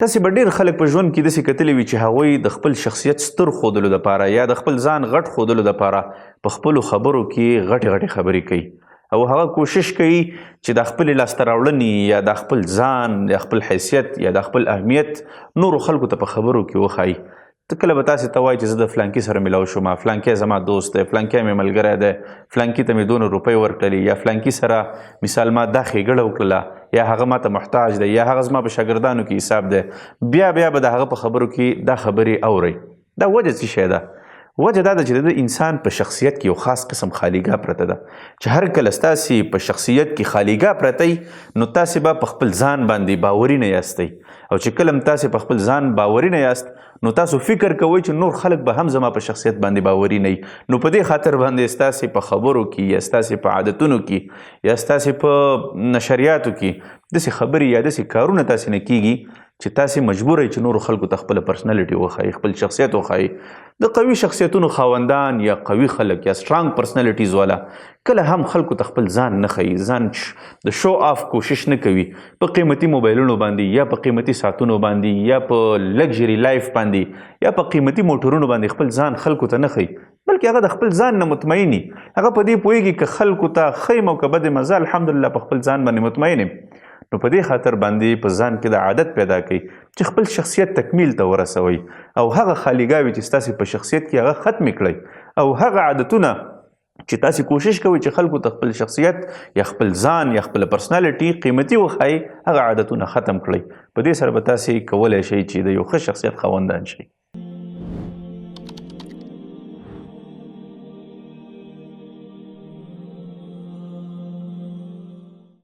تاسې به ډېر خلک په ژوند کې داسې کتلي وي چې هغوی د خپل شخصیت ستر ښودلو دپاره یا د خپل ځان غټ ښودلو دپاره په خپلو خبرو کې غټې غټې خبرې کوي او هغه کوشش کوي چې د خپلې لاسته راوړنې یا د خپل ځان یا خپل حیثیت یا د خپل اهمیت نورو خلکو ته په خبرو کې وښایي. ته کله به تاسې ته وایي چې زه د فلانکي سره ملاو شوم، فلانکی زما دوست دی، فلانکی مې ملګری دی، فلانکي ته مې 2 روپۍ ورکړلې، یا فلانکي سره مثال ما دا ښېګړه وکړله، یا هغه ماته محتاج دی، یا هغه زما په شاګردانو کې حساب دی. بیا به د هغه په خبرو کې دا خبرې اورئ. دا وجه څه شی ده؟ وجه دا ده چې د انسان په شخصیت کې یو خاص قسم خالیګاه پرته ده چې هر کله ستاسې په شخصیت کې خالیګاه پرته وي نو تاسې به په خپل ځان باندې باوري نه یاستئ، او چې کله هم تاسې په خپل ځان باوري نه یاست نو تاسو فکر کوئ چې نور خلک به هم زما په شخصیت باندې باوري نه وي. نو په دې خاطر باندې ستاسې په خبرو کې یا ستاسې په عادتونو کې یا ستاسې په نشریاتو کې داسې خبرې یا داسې کارونه تاسې نه کیږي چې تاسې مجبور یې چې نورو خلکو ته خپله پرسنالټي وښایي، خپل شخصیت وښایي. د قوي شخصیتونو خاوندان یا قوي خلک یا سټرانګ پرسنالټیز والا کله هم خلکو ته خپل ځان نه ښیي، ځان د شو آف کوشش نه کوي په قیمتي موبایلونو باندې یا په قیمتي ساعتونو باندې یا په لګژري لایف باندې یا په قیمتي موټرونو باندې خپل ځان خلکو ته نه ښیي، بلکې هغه د خپل ځان نه مطمئن وي. هغه په دې پوهېږي که خلکو ته ښه یم او که بد یم، زه الحمدلله په خپل ځان باندې مطمئن یم. نو په دې خاطر باندې په ځان کې د عادت پیدا کوي چې خپل شخصیت تکمیل ته ورسوئ او هغه خالیګاوې چې ستاسې په شخصیت کې هغه ختمې کړئ او هغه عادتونه چې تاسې کوشش کوئ چې خلکو ته خپل شخصیت یا خپل ځان یا خپل پرسنالټي قیمتي وښایي، هغه عادتونه ختم کړئ. په دې سره به تاسې کولی شئ چې د یو ښه شخصیت خاوندان شئ.